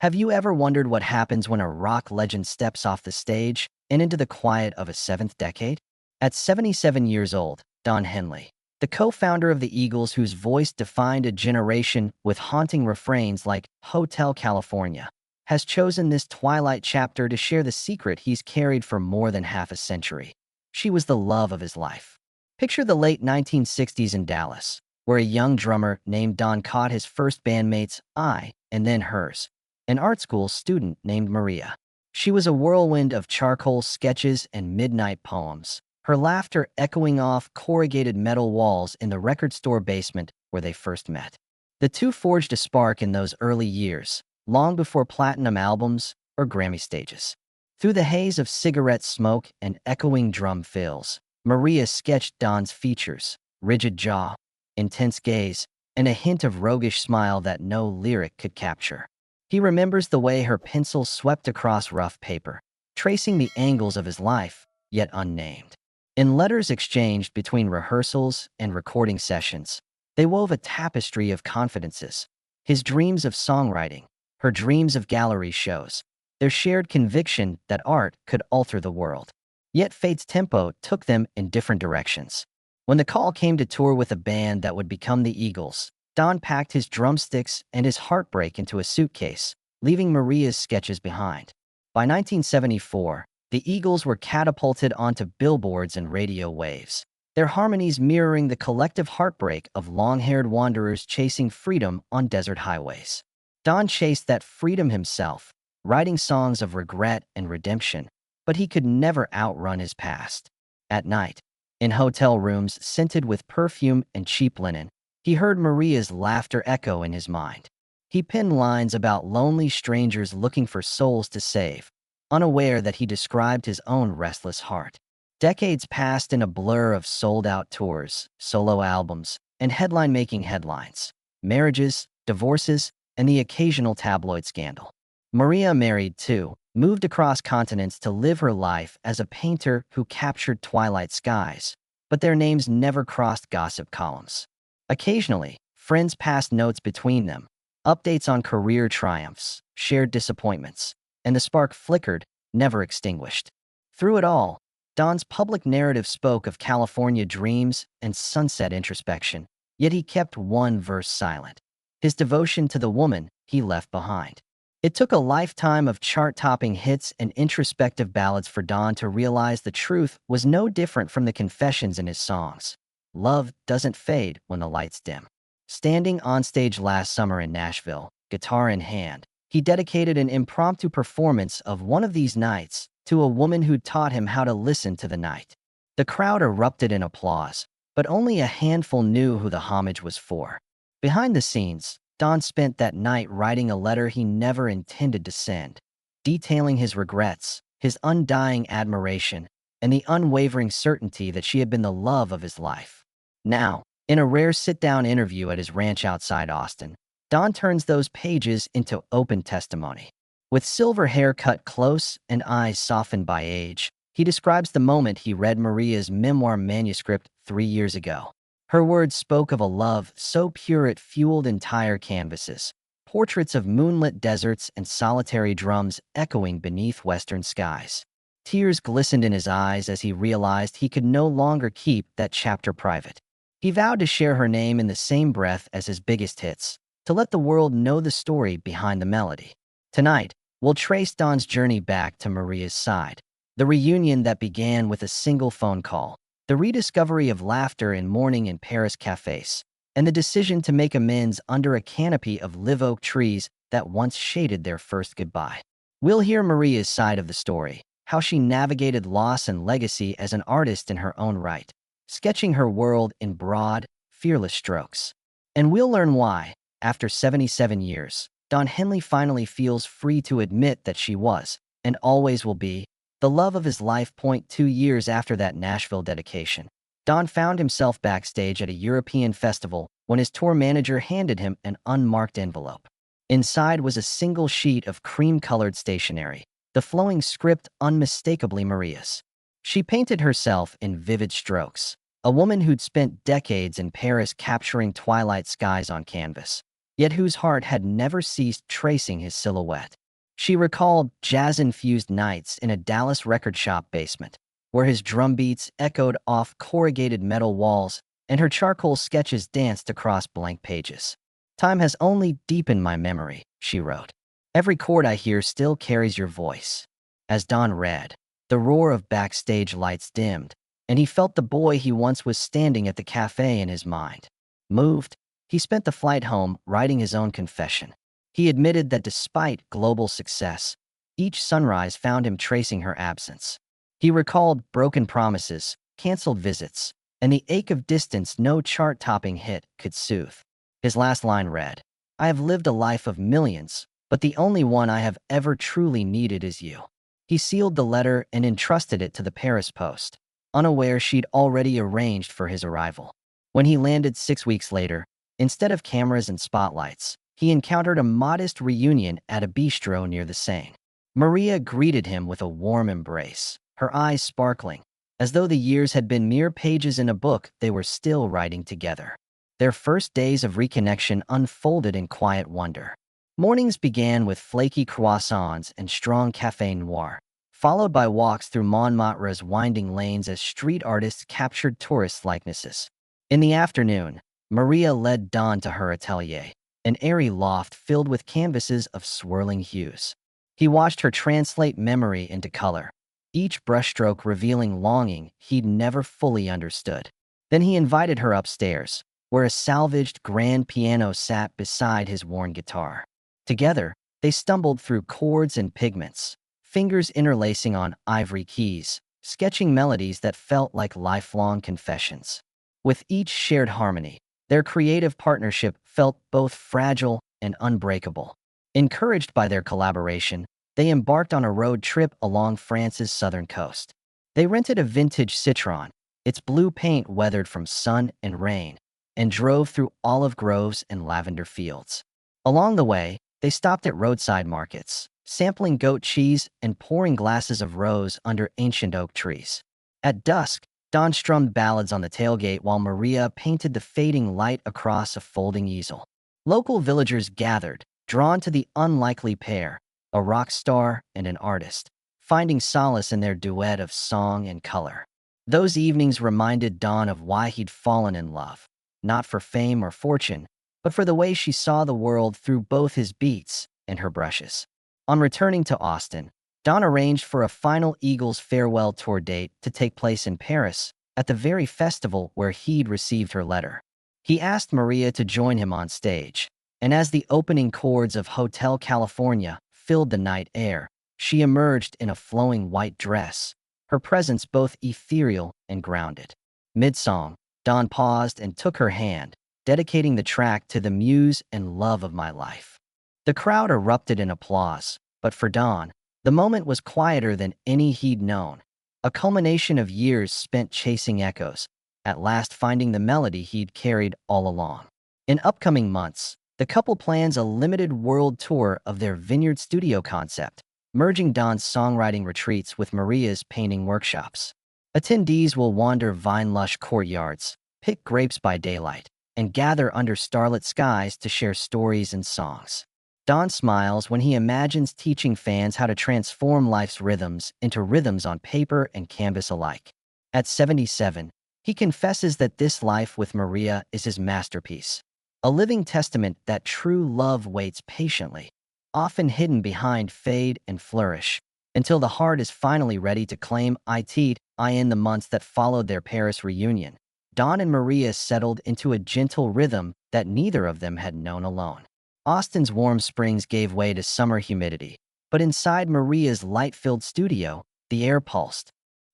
Have you ever wondered what happens when a rock legend steps off the stage and into the quiet of a seventh decade? At 77 years old, Don Henley, the co-founder of the Eagles whose voice defined a generation with haunting refrains like Hotel California, has chosen this twilight chapter to share the secret he's carried for more than half a century. She was the love of his life. Picture the late 1960s in Dallas, where a young drummer named Don caught his first bandmate's eye and then hers, an art school student named Maria. She was a whirlwind of charcoal sketches and midnight poems, her laughter echoing off corrugated metal walls in the record store basement where they first met. The two forged a spark in those early years, long before platinum albums or Grammy stages. Through the haze of cigarette smoke and echoing drum fills, Maria sketched Don's features: rigid jaw, intense gaze, and a hint of roguish smile that no lyric could capture. He remembers the way her pencil swept across rough paper, tracing the angles of his life, yet unnamed. In letters exchanged between rehearsals and recording sessions, they wove a tapestry of confidences: his dreams of songwriting, her dreams of gallery shows, their shared conviction that art could alter the world. Yet fate's tempo took them in different directions. When the call came to tour with a band that would become the Eagles, Don packed his drumsticks and his heartbreak into a suitcase, leaving Maria's sketches behind. By 1974, the Eagles were catapulted onto billboards and radio waves, their harmonies mirroring the collective heartbreak of long-haired wanderers chasing freedom on desert highways. Don chased that freedom himself, writing songs of regret and redemption, but he could never outrun his past. At night, in hotel rooms scented with perfume and cheap linen, he heard Maria's laughter echo in his mind. He penned lines about lonely strangers looking for souls to save, unaware that he described his own restless heart. Decades passed in a blur of sold-out tours, solo albums, and headline-making headlines, marriages, divorces, and the occasional tabloid scandal. Maria married too, moved across continents to live her life as a painter who captured twilight skies, but their names never crossed gossip columns. Occasionally, friends passed notes between them, updates on career triumphs, shared disappointments, and the spark flickered, never extinguished. Through it all, Don's public narrative spoke of California dreams and sunset introspection, yet he kept one verse silent: his devotion to the woman he left behind. It took a lifetime of chart-topping hits and introspective ballads for Don to realize the truth was no different from the confessions in his songs. Love doesn't fade when the lights dim. Standing on stage last summer in Nashville, guitar in hand, he dedicated an impromptu performance of One of These Nights to a woman who'd taught him how to listen to the night. The crowd erupted in applause, but only a handful knew who the homage was for. Behind the scenes, Don spent that night writing a letter he never intended to send, detailing his regrets, his undying admiration, and the unwavering certainty that she had been the love of his life. Now, in a rare sit-down interview at his ranch outside Austin, Don turns those pages into open testimony. With silver hair cut close and eyes softened by age, he describes the moment he read Maria's memoir manuscript 3 years ago. Her words spoke of a love so pure it fueled entire canvases, portraits of moonlit deserts and solitary drums echoing beneath western skies. Tears glistened in his eyes as he realized he could no longer keep that chapter private. He vowed to share her name in the same breath as his biggest hits, to let the world know the story behind the melody. Tonight, we'll trace Don's journey back to Maria's side, the reunion that began with a single phone call, the rediscovery of laughter in morning in Paris cafes, and the decision to make amends under a canopy of live oak trees that once shaded their first goodbye. We'll hear Maria's side of the story, how she navigated loss and legacy as an artist in her own right, sketching her world in broad, fearless strokes. And we'll learn why, after 77 years, Don Henley finally feels free to admit that she was, and always will be, the love of his life. 2 years after that Nashville dedication, Don found himself backstage at a European festival when his tour manager handed him an unmarked envelope. Inside was a single sheet of cream-colored stationery, the flowing script unmistakably Maria's. She painted herself in vivid strokes, a woman who'd spent decades in Paris capturing twilight skies on canvas. yet whose heart had never ceased tracing his silhouette. She recalled jazz-infused nights in a Dallas record shop basement, where his drum beats echoed off corrugated metal walls and her charcoal sketches danced across blank pages. "Time has only deepened my memory," she wrote. "Every chord I hear still carries your voice." As Don read, the roar of backstage lights dimmed, and he felt the boy he once was standing at the cafe in his mind. Moved, he spent the flight home writing his own confession. He admitted that despite global success, each sunrise found him tracing her absence. He recalled broken promises, canceled visits, and the ache of distance no chart-topping hit could soothe. His last line read, "I have lived a life of millions, but the only one I have ever truly needed is you." He sealed the letter and entrusted it to the Paris post, unaware she'd already arranged for his arrival. When he landed 6 weeks later, instead of cameras and spotlights, he encountered a modest reunion at a bistro near the Seine. Maria greeted him with a warm embrace, her eyes sparkling, as though the years had been mere pages in a book they were still writing together. Their first days of reconnection unfolded in quiet wonder. Mornings began with flaky croissants and strong café noir, followed by walks through Montmartre's winding lanes as street artists captured tourist likenesses. In the afternoon, Maria led Don to her atelier, an airy loft filled with canvases of swirling hues. He watched her translate memory into color, each brushstroke revealing longing he'd never fully understood. Then he invited her upstairs, where a salvaged grand piano sat beside his worn guitar. Together, they stumbled through chords and pigments, fingers interlacing on ivory keys, sketching melodies that felt like lifelong confessions. With each shared harmony, their creative partnership felt both fragile and unbreakable. Encouraged by their collaboration, they embarked on a road trip along France's southern coast. They rented a vintage Citroën, its blue paint weathered from sun and rain, and drove through olive groves and lavender fields. Along the way, they stopped at roadside markets, sampling goat cheese and pouring glasses of rose under ancient oak trees. At dusk, Don strummed ballads on the tailgate while Maria painted the fading light across a folding easel. Local villagers gathered, drawn to the unlikely pair, a rock star and an artist, finding solace in their duet of song and color. Those evenings reminded Don of why he'd fallen in love, not for fame or fortune, but for the way she saw the world through both his beats and her brushes. On returning to Austin, Don arranged for a final Eagles farewell tour date to take place in Paris, at the very festival where he'd received her letter. He asked Maria to join him on stage, and as the opening chords of Hotel California filled the night air, she emerged in a flowing white dress, her presence both ethereal and grounded. Mid-song, Don paused and took her hand, dedicating the track to the muse and love of my life. The crowd erupted in applause, but for Don, the moment was quieter than any he'd known, a culmination of years spent chasing echoes, at last finding the melody he'd carried all along. In upcoming months, the couple plans a limited world tour of their vineyard studio concept, merging Don's songwriting retreats with Maria's painting workshops. Attendees will wander vine-lush courtyards, pick grapes by daylight, and gather under starlit skies to share stories and songs. Don smiles when he imagines teaching fans how to transform life's rhythms into rhythms on paper and canvas alike. At 77, he confesses that this life with Maria is his masterpiece, a living testament that true love waits patiently, often hidden behind fade and flourish, until the heart is finally ready to claim it. In the months that followed their Paris reunion, Don and Maria settled into a gentle rhythm that neither of them had known alone. Austin's warm springs gave way to summer humidity, but inside Maria's light-filled studio, the air pulsed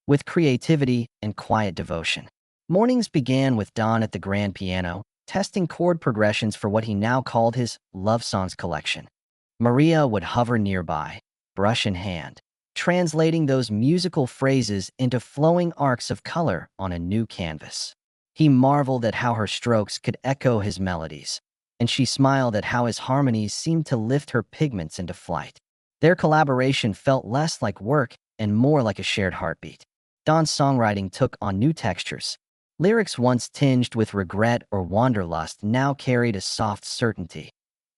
with creativity and quiet devotion. Mornings began with Don at the grand piano, testing chord progressions for what he now called his love songs collection. Maria would hover nearby, brush in hand, translating those musical phrases into flowing arcs of color on a new canvas. He marveled at how her strokes could echo his melodies, and she smiled at how his harmonies seemed to lift her pigments into flight. Their collaboration felt less like work and more like a shared heartbeat. Don's songwriting took on new textures. Lyrics once tinged with regret or wanderlust now carried a soft certainty,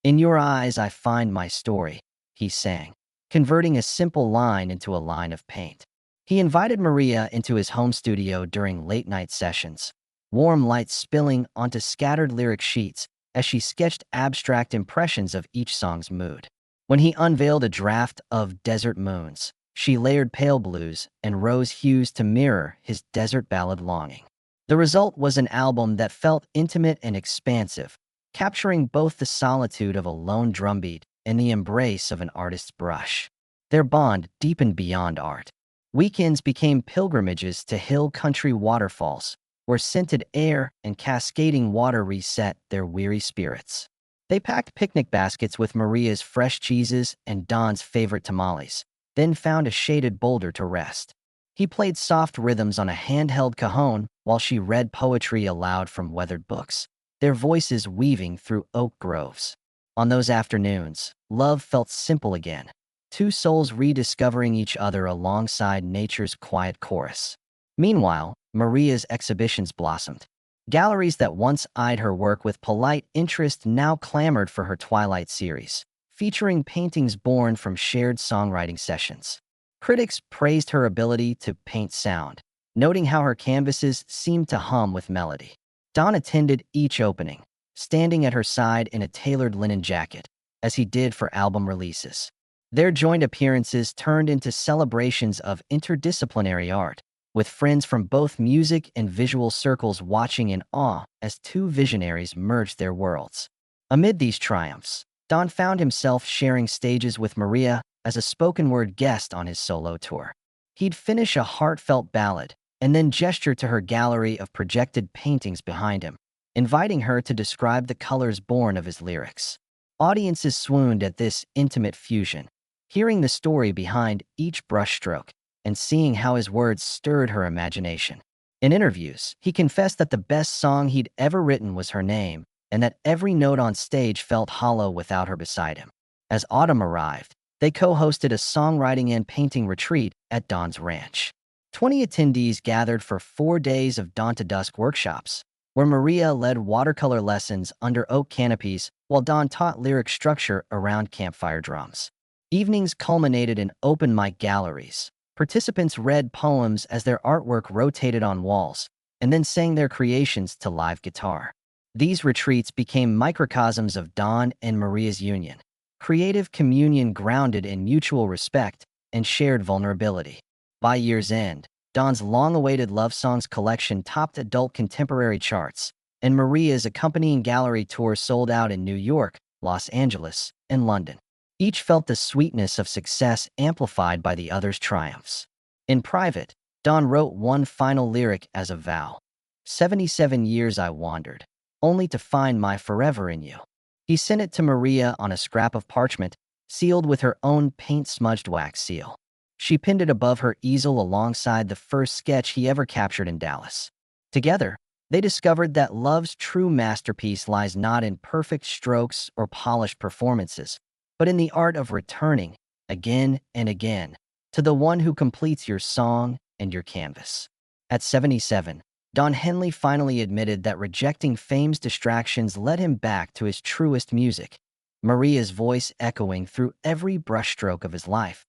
"In your eyes I find my story," he sang, converting a simple line into a line of paint. He invited Maria into his home studio during late-night sessions, warm light spilling onto scattered lyric sheets as she sketched abstract impressions of each song's mood. When he unveiled a draft of Desert Moons, she layered pale blues and rose hues to mirror his desert ballad Longing. The result was an album that felt intimate and expansive, capturing both the solitude of a lone drumbeat and the embrace of an artist's brush. Their bond deepened beyond art. Weekends became pilgrimages to hill country waterfalls, where scented air and cascading water reset their weary spirits. They packed picnic baskets with Maria's fresh cheeses and Don's favorite tamales, then found a shaded boulder to rest. He played soft rhythms on a handheld cajon while she read poetry aloud from weathered books, their voices weaving through oak groves. On those afternoons, love felt simple again, two souls rediscovering each other alongside nature's quiet chorus. Meanwhile, Maria's exhibitions blossomed. Galleries that once eyed her work with polite interest now clamored for her Twilight series, featuring paintings born from shared songwriting sessions. Critics praised her ability to paint sound, noting how her canvases seemed to hum with melody. Don attended each opening, standing at her side in a tailored linen jacket, as he did for album releases. Their joint appearances turned into celebrations of interdisciplinary art, with friends from both music and visual circles watching in awe as two visionaries merged their worlds. Amid these triumphs, Don found himself sharing stages with Maria as a spoken-word guest on his solo tour. He'd finish a heartfelt ballad and then gesture to her gallery of projected paintings behind him, inviting her to describe the colors born of his lyrics. Audiences swooned at this intimate fusion, hearing the story behind each brushstroke and seeing how his words stirred her imagination. In interviews, he confessed that the best song he'd ever written was her name, and that every note on stage felt hollow without her beside him. As autumn arrived, they co-hosted a songwriting and painting retreat at Don's ranch. 20 attendees gathered for 4 days of dawn to dusk workshops, where Maria led watercolor lessons under oak canopies while Don taught lyric structure around campfire drums. Evenings culminated in open mic galleries. Participants read poems as their artwork rotated on walls, and then sang their creations to live guitar. These retreats became microcosms of Don and Maria's union, creative communion grounded in mutual respect and shared vulnerability. By year's end, Don's long-awaited love songs collection topped adult contemporary charts, and Maria's accompanying gallery tour sold out in New York, Los Angeles, and London. Each felt the sweetness of success amplified by the other's triumphs. In private, Don wrote one final lyric as a vow. 77 years I wandered, only to find my forever in you. He sent it to Maria on a scrap of parchment, sealed with her own paint-smudged wax seal. She pinned it above her easel alongside the first sketch he ever captured in Dallas. Together, they discovered that love's true masterpiece lies not in perfect strokes or polished performances, but in the art of returning, again and again, to the one who completes your song and your canvas. At 77, Don Henley finally admitted that rejecting fame's distractions led him back to his truest music, Maria's voice echoing through every brushstroke of his life.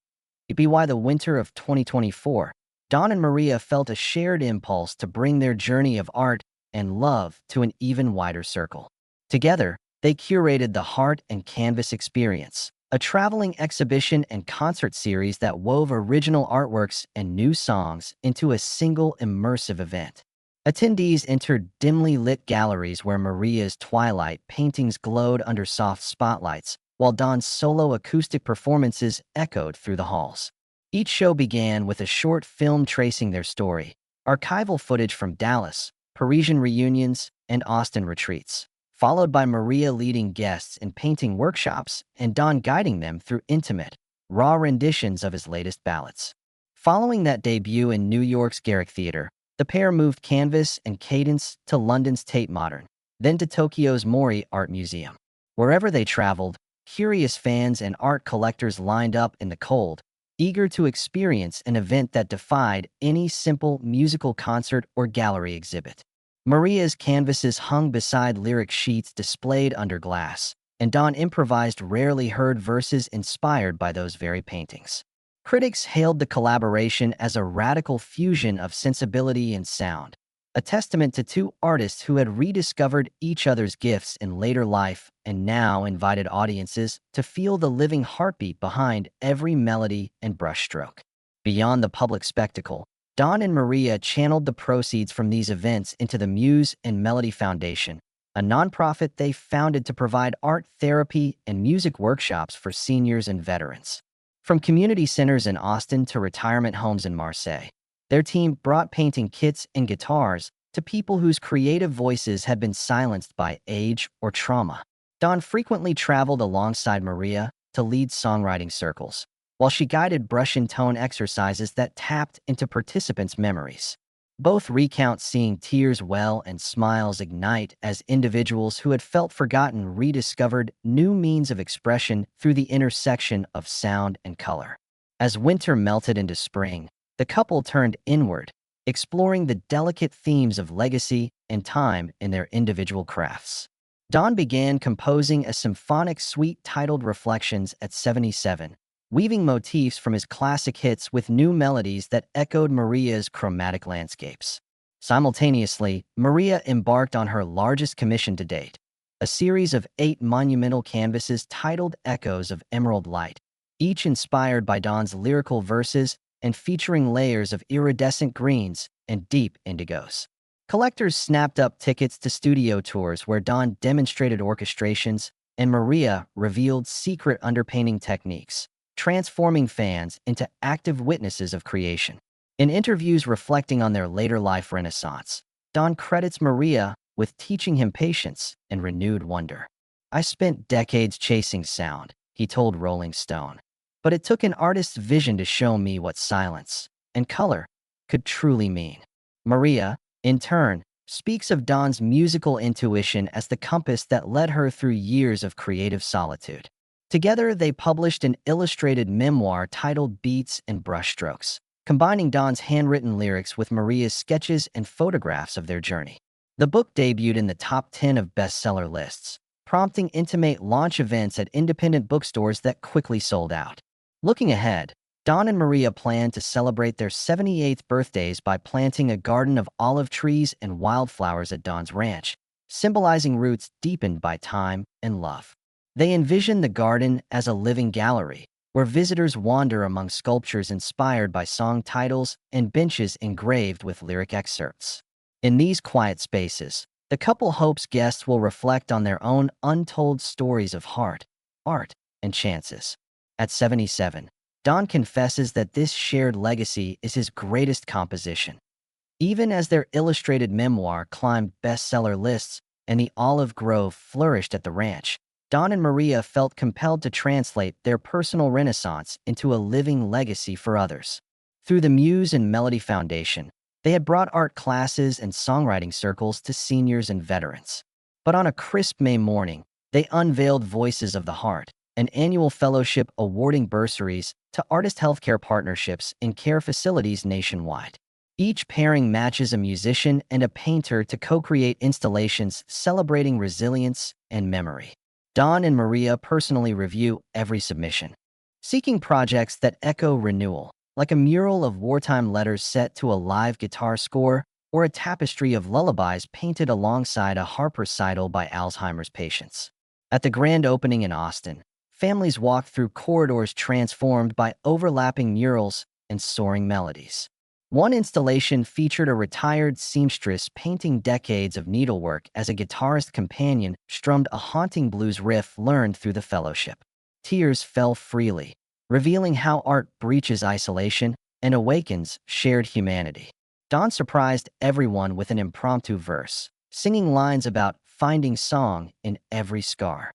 It'd be why the winter of 2024, Don and Maria felt a shared impulse to bring their journey of art and love to an even wider circle. Together, they curated the Heart and Canvas Experience, a traveling exhibition and concert series that wove original artworks and new songs into a single immersive event. Attendees entered dimly lit galleries where Maria's Twilight paintings glowed under soft spotlights, while Don's solo acoustic performances echoed through the halls. Each show began with a short film tracing their story, archival footage from Dallas, Parisian reunions, and Austin retreats, followed by Maria leading guests in painting workshops and Don guiding them through intimate, raw renditions of his latest ballads. Following that debut in New York's Garrick Theater, the pair moved Canvas and Cadence to London's Tate Modern, then to Tokyo's Mori Art Museum. Wherever they traveled, curious fans and art collectors lined up in the cold, eager to experience an event that defied any simple musical concert or gallery exhibit. Maria's canvases hung beside lyric sheets displayed under glass, and Don improvised rarely heard verses inspired by those very paintings. Critics hailed the collaboration as a radical fusion of sensibility and sound, a testament to two artists who had rediscovered each other's gifts in later life and now invited audiences to feel the living heartbeat behind every melody and brushstroke. Beyond the public spectacle, Don and Maria channeled the proceeds from these events into the Muse and Melody Foundation, a nonprofit they founded to provide art therapy and music workshops for seniors and veterans. From community centers in Austin to retirement homes in Marseille, their team brought painting kits and guitars to people whose creative voices had been silenced by age or trauma. Dawn frequently traveled alongside Maria to lead songwriting circles, while she guided brush-and-tone exercises that tapped into participants' memories. Both recount seeing tears well and smiles ignite as individuals who had felt forgotten rediscovered new means of expression through the intersection of sound and color. As winter melted into spring, the couple turned inward, exploring the delicate themes of legacy and time in their individual crafts. Don began composing a symphonic suite titled Reflections at 77, weaving motifs from his classic hits with new melodies that echoed Maria's chromatic landscapes. Simultaneously, Maria embarked on her largest commission to date, a series of 8 monumental canvases titled Echoes of Emerald Light, each inspired by Don's lyrical verses and featuring layers of iridescent greens and deep indigos. Collectors snapped up tickets to studio tours where Don demonstrated orchestrations and Maria revealed secret underpainting techniques, transforming fans into active witnesses of creation. In interviews reflecting on their later life renaissance, Don credits Maria with teaching him patience and renewed wonder. "I spent decades chasing sound," he told Rolling Stone, "but it took an artist's vision to show me what silence and color could truly mean." Maria, in turn, speaks of Don's musical intuition as the compass that led her through years of creative solitude. Together, they published an illustrated memoir titled Beats and Brushstrokes, combining Don's handwritten lyrics with Maria's sketches and photographs of their journey. The book debuted in the top 10 of bestseller lists, prompting intimate launch events at independent bookstores that quickly sold out. Looking ahead, Don and Maria plan to celebrate their 78th birthdays by planting a garden of olive trees and wildflowers at Don's ranch, symbolizing roots deepened by time and love. They envision the garden as a living gallery, where visitors wander among sculptures inspired by song titles and benches engraved with lyric excerpts. In these quiet spaces, the couple hopes guests will reflect on their own untold stories of heart, art, and chances. At 77, Don confesses that this shared legacy is his greatest composition. Even as their illustrated memoir climbed bestseller lists and the olive grove flourished at the ranch, Don and Maria felt compelled to translate their personal renaissance into a living legacy for others. Through the Muse and Melody Foundation, they had brought art classes and songwriting circles to seniors and veterans. But on a crisp May morning, they unveiled Voices of the Heart, an annual fellowship awarding bursaries to artist healthcare partnerships in care facilities nationwide. Each pairing matches a musician and a painter to co-create installations celebrating resilience and memory. Don and Maria personally review every submission, seeking projects that echo renewal, like a mural of wartime letters set to a live guitar score or a tapestry of lullabies painted alongside a harp recital by Alzheimer's patients. At the grand opening in Austin, families walked through corridors transformed by overlapping murals and soaring melodies. One installation featured a retired seamstress painting decades of needlework as a guitarist companion strummed a haunting blues riff learned through the fellowship. Tears fell freely, revealing how art breaches isolation and awakens shared humanity. Don surprised everyone with an impromptu verse, singing lines about finding song in every scar.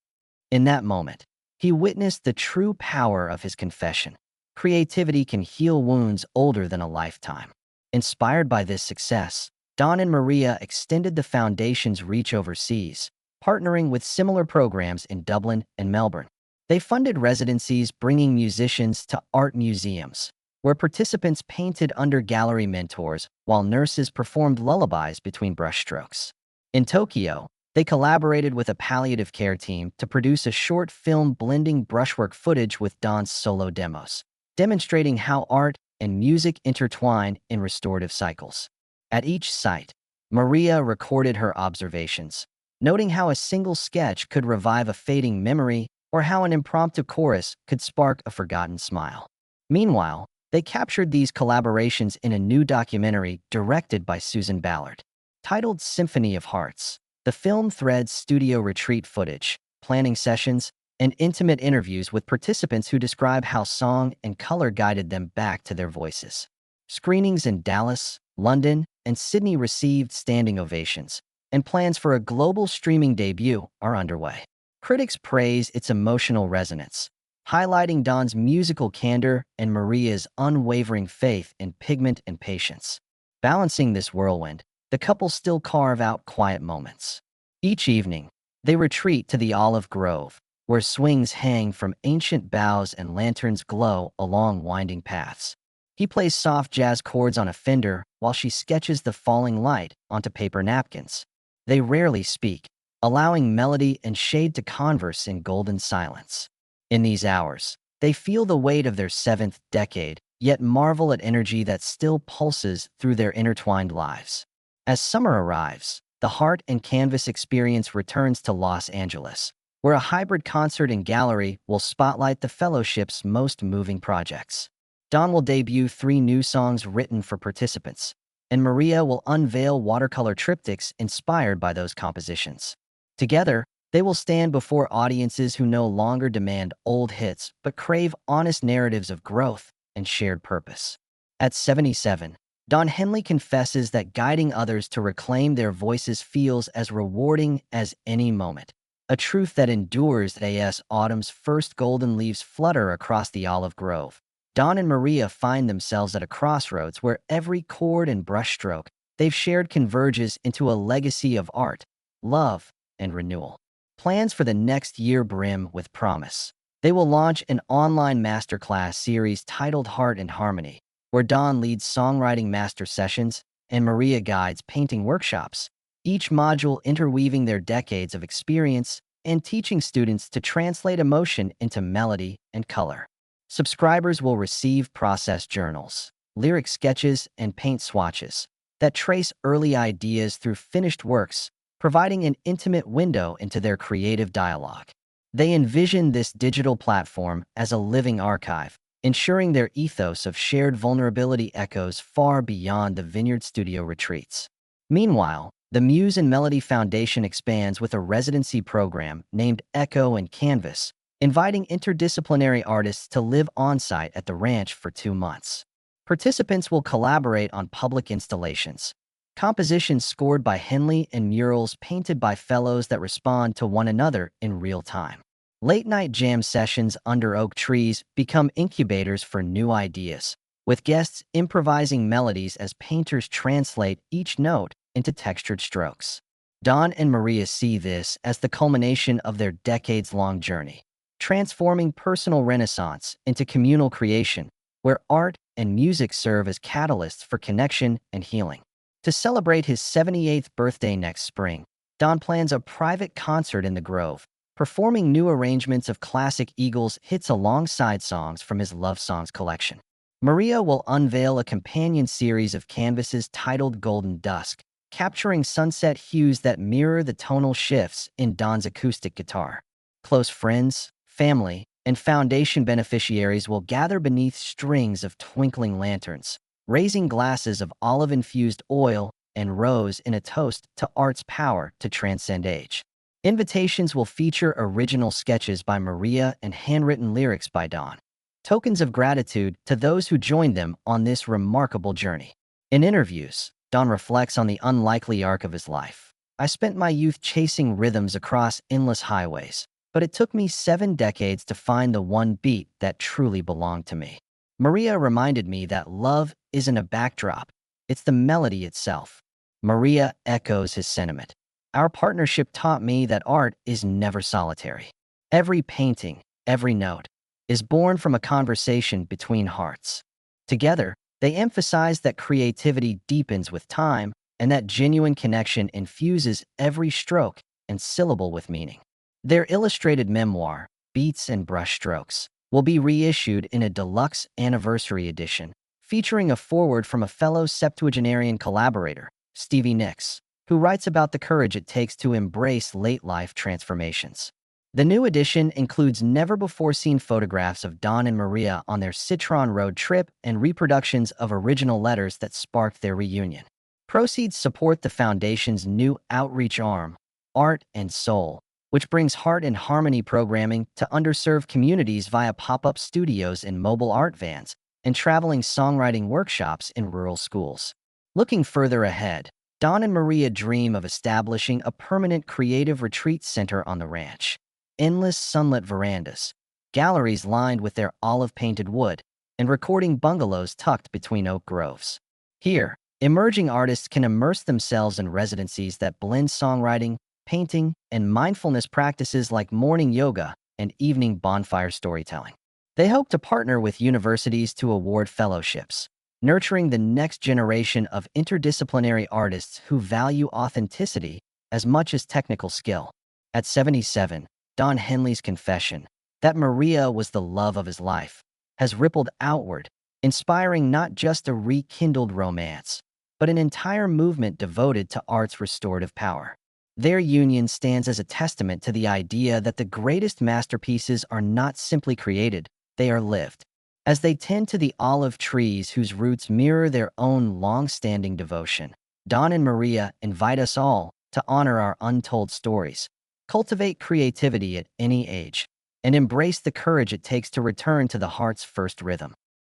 In that moment, he witnessed the true power of his confession. Creativity can heal wounds older than a lifetime. Inspired by this success, Don and Maria extended the foundation's reach overseas, partnering with similar programs in Dublin and Melbourne. They funded residencies bringing musicians to art museums, where participants painted under gallery mentors while nurses performed lullabies between brushstrokes. In Tokyo, They collaborated with a palliative care team to produce a short film blending brushwork footage with Don's solo demos, demonstrating how art and music intertwine in restorative cycles. At each site, Maria recorded her observations, noting how a single sketch could revive a fading memory or how an impromptu chorus could spark a forgotten smile. Meanwhile, they captured these collaborations in a new documentary directed by Susan Ballard. Titled Symphony of Hearts, the film threads studio retreat footage, planning sessions, and intimate interviews with participants who describe how song and color guided them back to their voices. Screenings in Dallas, London, and Sydney received standing ovations, and plans for a global streaming debut are underway. Critics praise its emotional resonance, highlighting Don's musical candor and Maria's unwavering faith in pigment and patience. Balancing this whirlwind, the couple still carve out quiet moments. Each evening, they retreat to the olive grove, where swings hang from ancient boughs and lanterns glow along winding paths. He plays soft jazz chords on a fender while she sketches the falling light onto paper napkins. They rarely speak, allowing melody and shade to converse in golden silence. In these hours, they feel the weight of their seventh decade, yet marvel at energy that still pulses through their intertwined lives. As summer arrives, the Heart and Canvas experience returns to Los Angeles, where a hybrid concert and gallery will spotlight the fellowship's most moving projects. Don will debut 3 new songs written for participants, and Maria will unveil watercolor triptychs inspired by those compositions. Together, they will stand before audiences who no longer demand old hits but crave honest narratives of growth and shared purpose. At 77, Don Henley confesses that guiding others to reclaim their voices feels as rewarding as any moment, a truth that endures as autumn's first golden leaves flutter across the olive grove. Don and Maria find themselves at a crossroads where every chord and brushstroke they've shared converges into a legacy of art, love, and renewal. Plans for the next year brim with promise. They will launch an online masterclass series titled Heart and Harmony, where Don leads songwriting master sessions and Maria guides painting workshops, each module interweaving their decades of experience and teaching students to translate emotion into melody and color. Subscribers will receive process journals, lyric sketches, and paint swatches that trace early ideas through finished works, providing an intimate window into their creative dialogue. They envision this digital platform as a living archive, ensuring their ethos of shared vulnerability echoes far beyond the Vineyard Studio retreats. Meanwhile, the Muse and Melody Foundation expands with a residency program named Echo and Canvas, inviting interdisciplinary artists to live on-site at the ranch for 2 months. Participants will collaborate on public installations, compositions scored by Henley and murals painted by fellows that respond to one another in real time. Late-night jam sessions under oak trees become incubators for new ideas, with guests improvising melodies as painters translate each note into textured strokes. Don and Maria see this as the culmination of their decades-long journey, transforming personal renaissance into communal creation, where art and music serve as catalysts for connection and healing. To celebrate his 78th birthday next spring, Don plans a private concert in the Grove, performing new arrangements of classic Eagles hits alongside songs from his Love Songs collection. Maria will unveil a companion series of canvases titled Golden Dusk, capturing sunset hues that mirror the tonal shifts in Don's acoustic guitar. Close friends, family, and foundation beneficiaries will gather beneath strings of twinkling lanterns, raising glasses of olive-infused oil and rose in a toast to art's power to transcend age. Invitations will feature original sketches by Maria and handwritten lyrics by Don, tokens of gratitude to those who joined them on this remarkable journey. In interviews, Don reflects on the unlikely arc of his life. I spent my youth chasing rhythms across endless highways, but it took me 7 decades to find the one beat that truly belonged to me. Maria reminded me that love isn't a backdrop, it's the melody itself. Maria echoes his sentiment. Our partnership taught me that art is never solitary. Every painting, every note, is born from a conversation between hearts. Together, they emphasize that creativity deepens with time and that genuine connection infuses every stroke and syllable with meaning. Their illustrated memoir, Beats and Brushstrokes, will be reissued in a deluxe anniversary edition, featuring a foreword from a fellow septuagenarian collaborator, Stevie Nicks, who writes about the courage it takes to embrace late-life transformations. The new edition includes never-before-seen photographs of Don and Maria on their Citron road trip and reproductions of original letters that sparked their reunion. Proceeds support the Foundation's new outreach arm, Art and Soul, which brings heart and harmony programming to underserved communities via pop-up studios and mobile art vans and traveling songwriting workshops in rural schools. Looking further ahead, Don and Maria dream of establishing a permanent creative retreat center on the ranch. Endless sunlit verandas, galleries lined with their olive-painted wood, and recording bungalows tucked between oak groves. Here, emerging artists can immerse themselves in residencies that blend songwriting, painting, and mindfulness practices like morning yoga and evening bonfire storytelling. They hope to partner with universities to award fellowships, nurturing the next generation of interdisciplinary artists who value authenticity as much as technical skill. At 77, Don Henley's confession that Maria was the love of his life has rippled outward, inspiring not just a rekindled romance, but an entire movement devoted to art's restorative power. Their union stands as a testament to the idea that the greatest masterpieces are not simply created, they are lived. As they tend to the olive trees whose roots mirror their own long-standing devotion, Don and Maria invite us all to honor our untold stories, cultivate creativity at any age, and embrace the courage it takes to return to the heart's first rhythm.